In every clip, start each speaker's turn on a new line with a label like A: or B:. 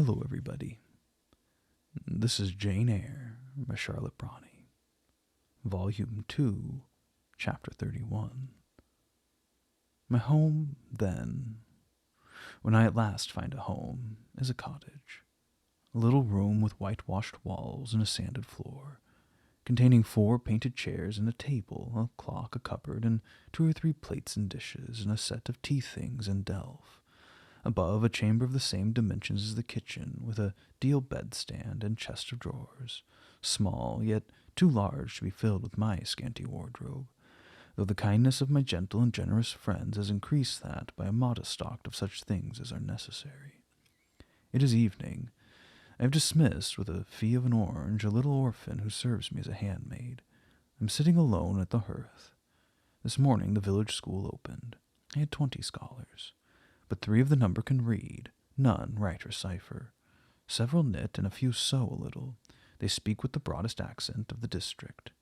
A: Hello, everybody. This is Jane Eyre by Charlotte Brontë, Volume 2, Chapter 31. My home, then, when I at last find a home, is a cottage. A little room with whitewashed walls and a sanded floor, containing 4 painted chairs and a table, a clock, a cupboard, and 2 or 3 plates and dishes, and a set of tea things and delf. Above, a chamber of the same dimensions as the kitchen, with a deal bedstand and chest of drawers, small, yet too large to be filled with my scanty wardrobe, though the kindness of my gentle and generous friends has increased that by a modest stock of such things as are necessary. It is evening. I have dismissed, with a fee of an orange, a little orphan who serves me as a handmaid. I am sitting alone at the hearth. This morning the village school opened. I had 20 scholars. But 3 of the number can read, none write or cipher. Several knit, and a few sew a little. They speak with the broadest accent of the district.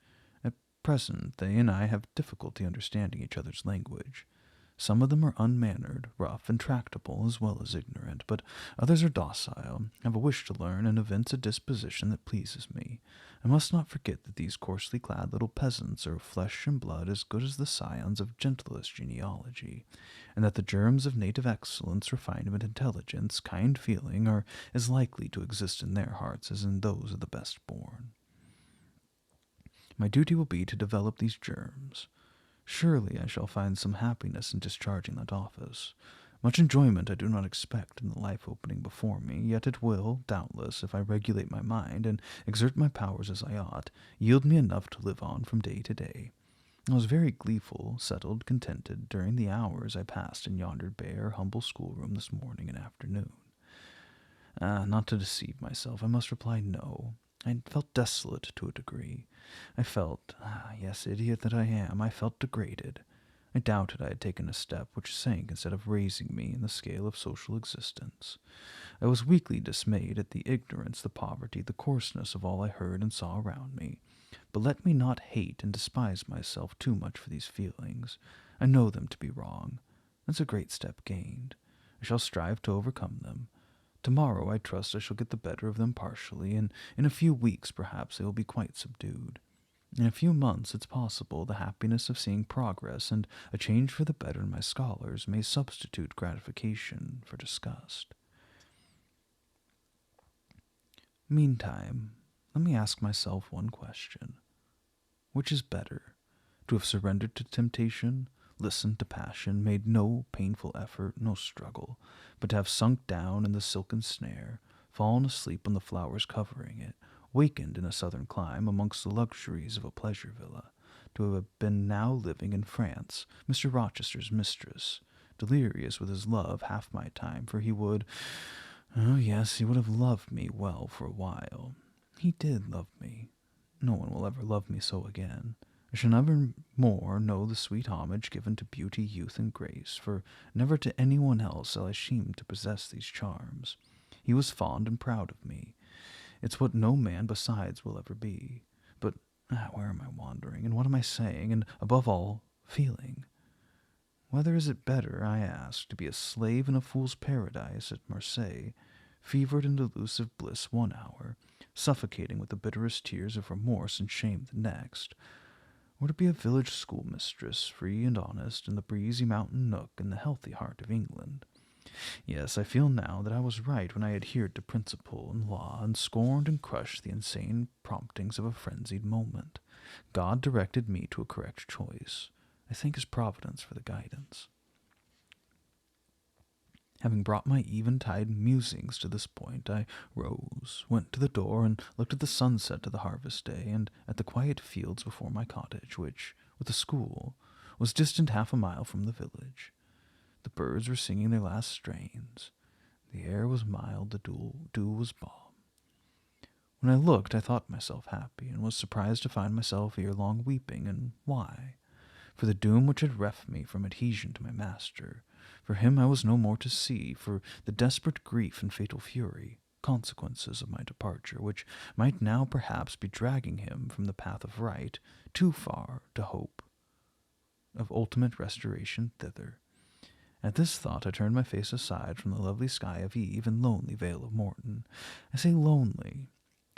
A: At present they and I have difficulty understanding each other's language. Some of them are unmannered, rough, and tractable, as well as ignorant, but others are docile, have a wish to learn, and evince a disposition that pleases me. I must not forget that these coarsely clad little peasants are of flesh and blood as good as the scions of gentlest genealogy, and that the germs of native excellence, refinement, intelligence, kind feeling, are as likely to exist in their hearts as in those of the best born. My duty will be to develop these germs. Surely I shall find some happiness in discharging that office. Much enjoyment I do not expect in the life opening before me, yet it will, doubtless, if I regulate my mind and exert my powers as I ought, yield me enough to live on from day to day. I was very gleeful, settled, contented, during the hours I passed in yonder bare, humble schoolroom this morning and afternoon. Not to deceive myself, I must reply no. I felt desolate to a degree. I felt, yes, idiot that I am, I felt degraded. I doubted I had taken a step which sank instead of raising me in the scale of social existence. I was weakly dismayed at the ignorance, the poverty, the coarseness of all I heard and saw around me. But let me not hate and despise myself too much for these feelings. I know them to be wrong. That's a great step gained. I shall strive to overcome them. Tomorrow I trust I shall get the better of them partially, and in a few weeks perhaps they will be quite subdued. In a few months it's possible the happiness of seeing progress and a change for the better in my scholars may substitute gratification for disgust. Meantime, let me ask myself one question. Which is better, to have surrendered to temptation, listened to passion, made no painful effort, no struggle, but to have sunk down in the silken snare, fallen asleep on the flowers covering it, wakened in a southern clime amongst the luxuries of a pleasure villa, to have been now living in France, Mr. Rochester's mistress, delirious with his love half my time, for he would, oh yes, he would have loved me well for a while. He did love me. No one will ever love me so again. I shall never more know the sweet homage given to beauty, youth, and grace, for never to any one else shall I seem to possess these charms. He was fond and proud of me. It's what no man besides will ever be. But where am I wandering, and what am I saying, and above all, feeling? Whether is it better, I ask, to be a slave in a fool's paradise at Marseilles, fevered in delusive bliss one hour, suffocating with the bitterest tears of remorse and shame the next, or to be a village schoolmistress, free and honest, in the breezy mountain nook in the healthy heart of England? Yes, I feel now that I was right when I adhered to principle and law, and scorned and crushed the insane promptings of a frenzied moment. God directed me to a correct choice. I thank His providence for the guidance. Having brought my eventide musings to this point, I rose, went to the door, and looked at the sunset of the harvest day, and at the quiet fields before my cottage, which, with the school, was distant 1/2 mile from the village. The birds were singing their last strains. The air was mild, the dew was balm. When I looked, I thought myself happy, and was surprised to find myself ere long weeping, and why? For the doom which had reft me from adhesion to my master, for him I was no more to see, for the desperate grief and fatal fury, consequences of my departure, which might now perhaps be dragging him from the path of right too far to hope of ultimate restoration thither. At this thought I turned my face aside from the lovely sky of eve and lonely vale of Morton. I say lonely,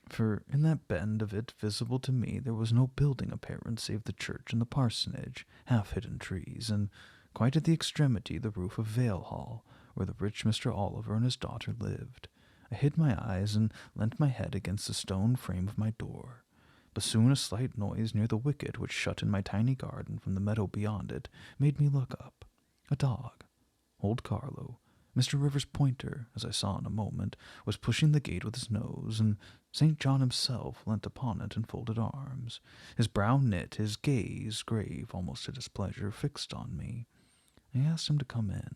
A: for in that bend of it visible to me there was no building apparent save the church and the parsonage, half-hidden trees, and quite at the extremity the roof of Vale Hall, where the rich Mr. Oliver and his daughter lived. I hid my eyes and leant my head against the stone frame of my door. But soon a slight noise near the wicket which shut in my tiny garden from the meadow beyond it made me look up. A dog, old Carlo, Mr. Rivers' pointer, as I saw in a moment, was pushing the gate with his nose, and St. John himself leant upon it in folded arms, his brow knit, his gaze, grave almost at displeasure, fixed on me. I asked him to come in.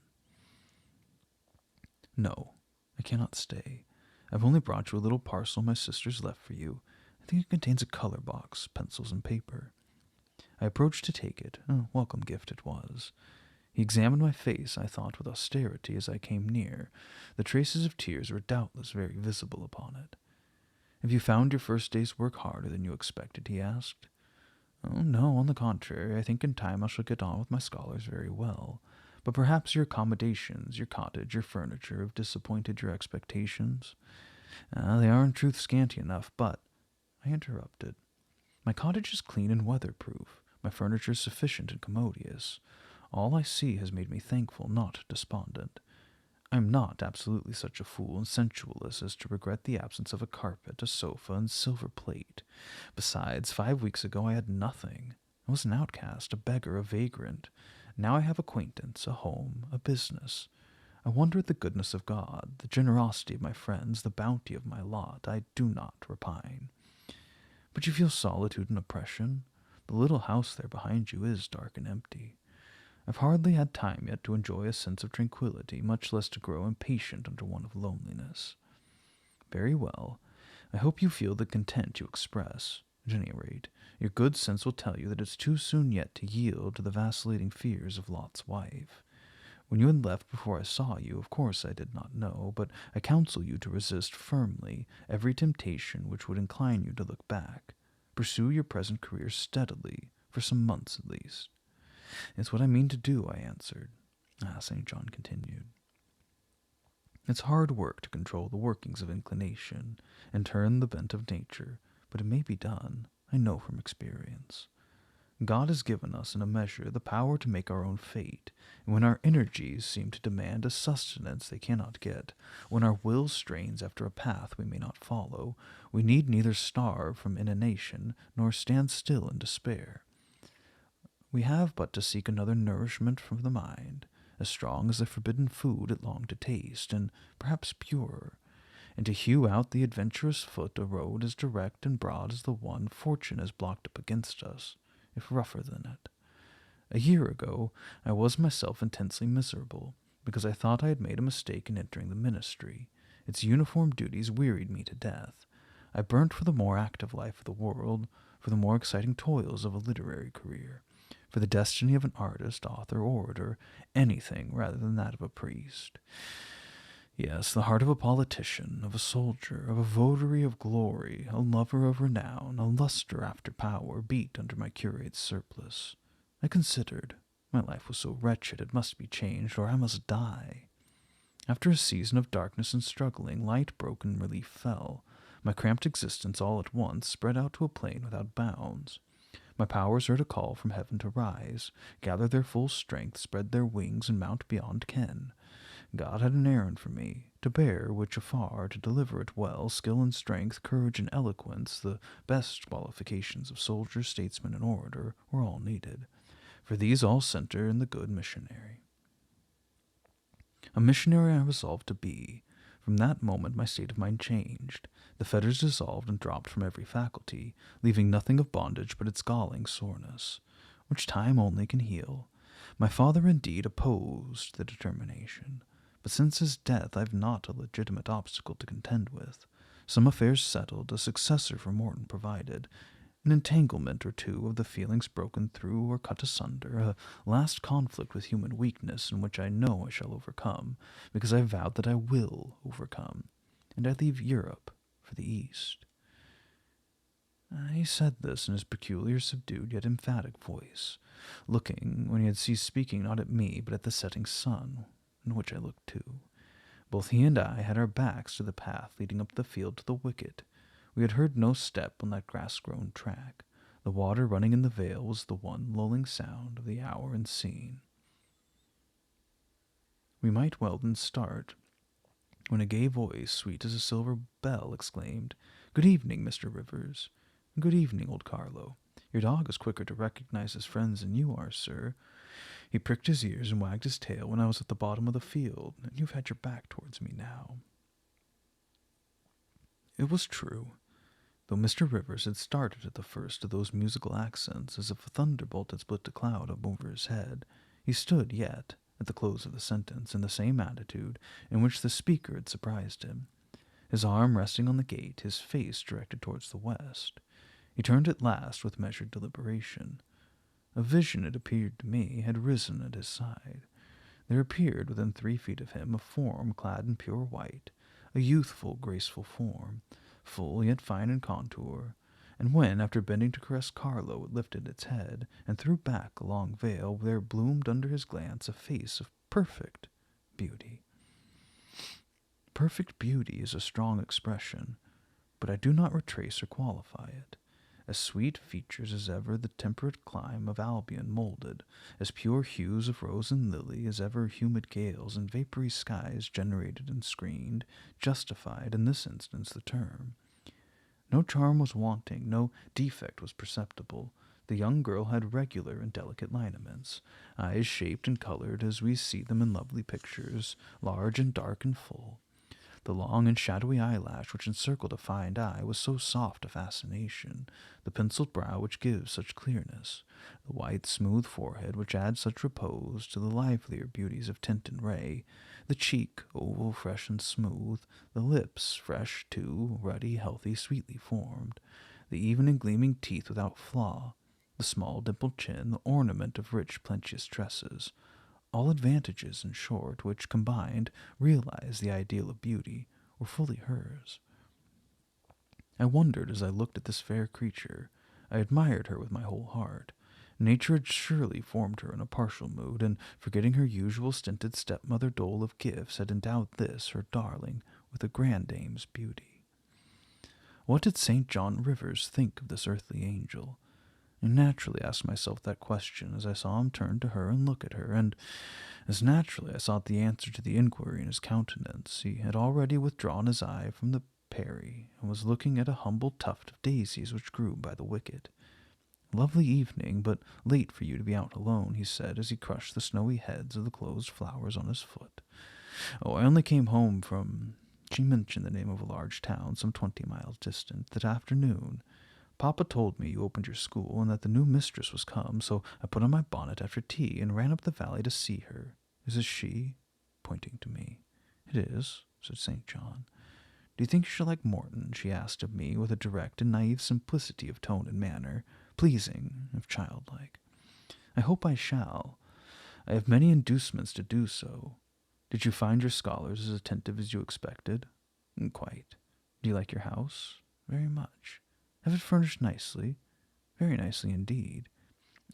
A: "No, I cannot stay. I've only brought you a little parcel my sister's left for you. I think it contains a color box, pencils, and paper." I approached to take it. A welcome gift it was. He examined my face, I thought, with austerity as I came near. The traces of tears were doubtless very visible upon it. "Have you found your first day's work harder than you expected?" he asked. "Oh, no, on the contrary. I think in time I shall get on with my scholars very well. But perhaps your accommodations, your cottage, your furniture have disappointed your expectations?" "They are in truth scanty enough, but—" I interrupted. "My cottage is clean and weatherproof. My furniture is sufficient and commodious. All I see has made me thankful, not despondent. I am not absolutely such a fool and sensualist as to regret the absence of a carpet, a sofa, and silver plate. Besides, 5 weeks ago I had nothing. I was an outcast, a beggar, a vagrant. Now I have acquaintance, a home, a business. I wonder at the goodness of God, the generosity of my friends, the bounty of my lot. I do not repine. But you feel solitude and oppression. The little house there behind you is dark and empty. I've hardly had time yet to enjoy a sense of tranquillity, much less to grow impatient under one of loneliness." "Very well. I hope you feel the content you express. At any rate, your good sense will tell you that it's too soon yet to yield to the vacillating fears of Lot's wife. When you had left before I saw you, of course I did not know, but I counsel you to resist firmly every temptation which would incline you to look back. Pursue your present career steadily, for some months at least." "It's what I mean to do," I answered. St. John continued. "It's hard work to control the workings of inclination and turn the bent of nature, but it may be done, I know from experience. God has given us in a measure the power to make our own fate, and when our energies seem to demand a sustenance they cannot get, when our will strains after a path we may not follow, we need neither starve from inanition nor stand still in despair. We have but to seek another nourishment from the mind, as strong as the forbidden food it longed to taste, and perhaps purer, and to hew out the adventurous foot a road as direct and broad as the one fortune has blocked up against us, if rougher than it. A year ago I was myself intensely miserable, because I thought I had made a mistake in entering the ministry. Its uniform duties wearied me to death. I burnt for the more active life of the world, for the more exciting toils of a literary career, for the destiny of an artist, author, orator, anything rather than that of a priest. Yes, the heart of a politician, of a soldier, of a votary of glory, a lover of renown, a luster after power, beat under my curate's surplice. I considered, my life was so wretched it must be changed, or I must die. After a season of darkness and struggling, light broke and relief fell. My cramped existence all at once spread out to a plain without bounds. My powers heard a call from heaven to rise, gather their full strength, spread their wings, and mount beyond ken. God had an errand for me, to bear which afar, to deliver it well, skill and strength, courage and eloquence, the best qualifications of soldier, statesman, and orator, were all needed. For these all center in the good missionary. A missionary I resolved to be. From that moment my state of mind changed. The fetters dissolved and dropped from every faculty, leaving nothing of bondage but its galling soreness, which time only can heal. My father indeed opposed the determination, but since his death I've not a legitimate obstacle to contend with. Some affairs settled, a successor for Morton provided, an entanglement or two of the feelings broken through or cut asunder, a last conflict with human weakness in which I know I shall overcome, because I vowed that I will overcome, and I leave Europe for the East. He said this in his peculiar, subdued, yet emphatic voice, looking, when he had ceased speaking, not at me, but at the setting sun, in which I looked too. Both he and I had our backs to the path leading up the field to the wicket. We had heard no step on that grass-grown track. The water running in the vale was the one lulling sound of the hour and scene. We might well then start, when a gay voice, sweet as a silver bell, exclaimed, "Good evening, Mr. Rivers." "Good evening, old Carlo. Your dog is quicker to recognize his friends than you are, sir. He pricked his ears and wagged his tail when I was at the bottom of the field, and you've had your back towards me now." It was true. Though Mr. Rivers had started at the first of those musical accents as if a thunderbolt had split a cloud up over his head, he stood yet, at the close of the sentence, in the same attitude in which the speaker had surprised him, his arm resting on the gate, his face directed towards the west. He turned at last with measured deliberation. A vision, it appeared to me, had risen at his side. There appeared within 3 feet of him a form clad in pure white, a youthful, graceful form, full yet fine in contour, and when, after bending to caress Carlo, it lifted its head and threw back a long veil, there bloomed under his glance a face of perfect beauty. Perfect beauty is a strong expression, but I do not retrace or qualify it. As sweet features as ever the temperate clime of Albion molded, as pure hues of rose and lily as ever humid gales and vapory skies generated and screened, justified in this instance the term. No charm was wanting, no defect was perceptible. The young girl had regular and delicate lineaments, eyes shaped and colored as we see them in lovely pictures, large and dark and full. The long and shadowy eyelash which encircled a fine eye was so soft a fascination, the penciled brow which gives such clearness, the white, smooth forehead which adds such repose to the livelier beauties of tint and ray, the cheek, oval, fresh and smooth, the lips, fresh, too, ruddy, healthy, sweetly formed, the even and gleaming teeth without flaw, the small dimpled chin, the ornament of rich, plenteous tresses, all advantages, in short, which, combined, realize the ideal of beauty, were fully hers. I wondered as I looked at this fair creature. I admired her with my whole heart. Nature had surely formed her in a partial mood, and, forgetting her usual stinted stepmother dole of gifts, had endowed this, her darling, with a grandame's beauty. What did St. John Rivers think of this earthly angel? I naturally asked myself that question as I saw him turn to her and look at her, and as naturally I sought the answer to the inquiry in his countenance. He had already withdrawn his eye from the Perry, and was looking at a humble tuft of daisies which grew by the wicket. "Lovely evening, but late for you to be out alone," he said, as he crushed the snowy heads of the closed flowers on his foot. "Oh, I only came home from—" She mentioned the name of a large town some 20 miles distant, "that afternoon. Papa told me you opened your school, and that the new mistress was come, so I put on my bonnet after tea, and ran up the valley to see her. Is this she?" pointing to me. "It is," said St. John. "Do you think you shall like Morton?" she asked of me, with a direct and naive simplicity of tone and manner, pleasing, if childlike. "I hope I shall. I have many inducements to do so. Did you find your scholars as attentive as you expected?" "Quite. Do you like your house?" "Very much." "Have it furnished nicely?" "Very nicely indeed."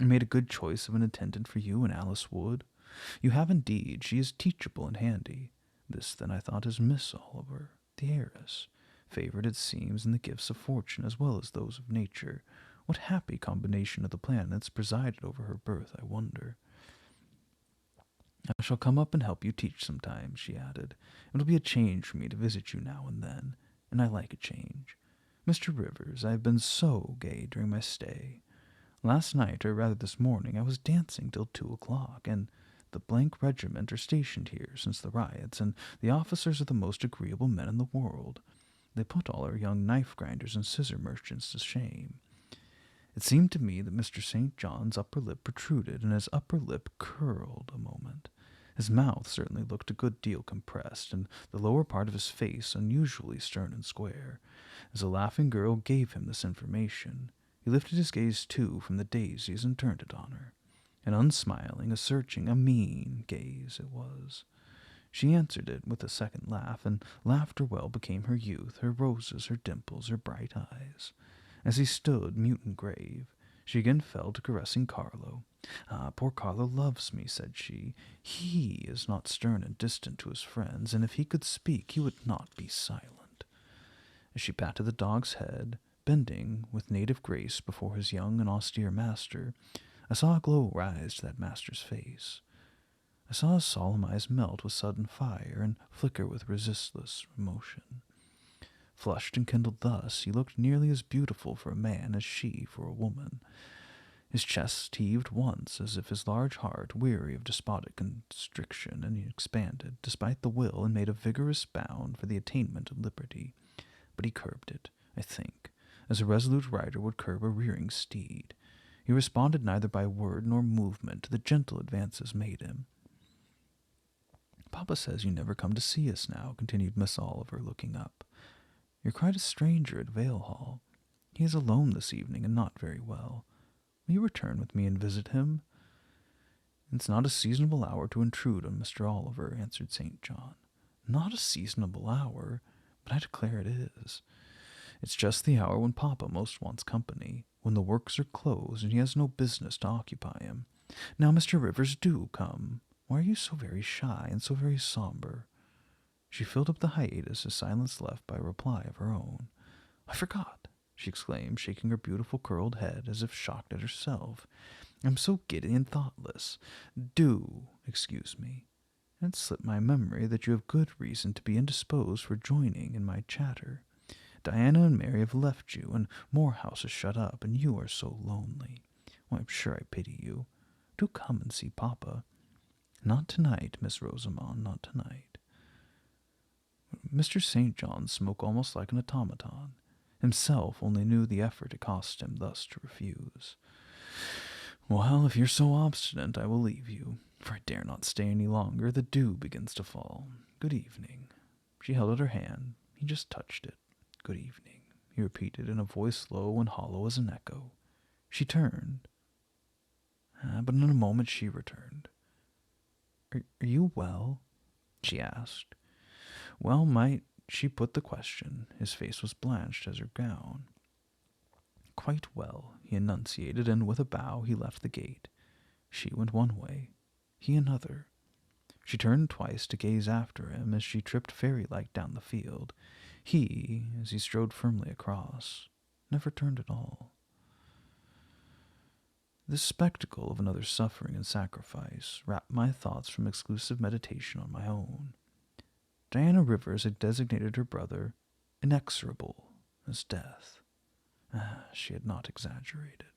A: "And made a good choice of an attendant for you in Alice Wood?" "You have indeed. She is teachable and handy." This, then, I thought, is Miss Oliver, the heiress, favored, it seems, in the gifts of fortune as well as those of nature. What happy combination of the planets presided over her birth, I wonder. "I shall come up and help you teach sometimes," she added. "It will be a change for me to visit you now and then, and I like a change. Mr. Rivers, I have been so gay during my stay. Last night, or rather this morning, I was dancing till 2 o'clock, and the Regiment are stationed here since the riots, and the officers are the most agreeable men in the world. They put all our young knife-grinders and scissor merchants to shame." It seemed to me that Mr. St. John's upper lip protruded, and his upper lip curled a moment. His mouth certainly looked a good deal compressed, and the lower part of his face unusually stern and square. As the laughing girl gave him this information, he lifted his gaze, too, from the daisies and turned it on her. An unsmiling, a searching, a mean gaze it was. She answered it with a second laugh, and laughter well became her youth, her roses, her dimples, her bright eyes. As he stood, mute and grave, she again fell to caressing Carlo. "Ah, poor Carlo loves me," said she. "He is not stern and distant to his friends, and if he could speak, he would not be silent." As she patted the dog's head, bending with native grace before his young and austere master, I saw a glow rise to that master's face. I saw his solemn eyes melt with sudden fire and flicker with resistless emotion. Flushed and kindled thus, he looked nearly as beautiful for a man as she for a woman. His chest heaved once as if his large heart, weary of despotic constriction, and he expanded, despite the will, and made a vigorous bound for the attainment of liberty. But he curbed it, I think, as a resolute rider would curb a rearing steed. He responded neither by word nor movement to the gentle advances made him. "Papa says you never come to see us now," continued Miss Oliver, looking up. "You're quite a stranger at Vale Hall. He is alone this evening and not very well. Will you return with me and visit him?" "It's not a seasonable hour to intrude on Mr. Oliver," answered St. John. "Not a seasonable hour, but I declare it is. It's just the hour when Papa most wants company, when the works are closed and he has no business to occupy him. Now, Mr. Rivers, do come. Why are you so very shy and so very somber?" She filled up the hiatus as silence left by a reply of her own. "I forgot," she exclaimed, shaking her beautiful curled head as if shocked at herself. "I'm so giddy and thoughtless. Do excuse me. It slipped my memory that you have good reason to be indisposed for joining in my chatter. Diana and Mary have left you, and Morehouse is shut up, and you are so lonely. Well, I'm sure I pity you. Do come and see Papa." "Not tonight, Miss Rosamond, not tonight." Mr. St. John spoke almost like an automaton. Himself only knew the effort it cost him thus to refuse. "Well, if you're so obstinate, I will leave you, for I dare not stay any longer. The dew begins to fall. Good evening." She held out her hand. He just touched it. "Good evening," he repeated in a voice low and hollow as an echo. She turned. But in a moment she returned. Are you well?" she asked. Well might she put the question. His face was blanched as her gown. "Quite well," he enunciated, and with a bow he left the gate. She went one way, he another. She turned twice to gaze after him as she tripped fairy-like down the field. He, as he strode firmly across, never turned at all. This spectacle of another's suffering and sacrifice wrapped my thoughts from exclusive meditation on my own. Diana Rivers had designated her brother inexorable as death. She had not exaggerated.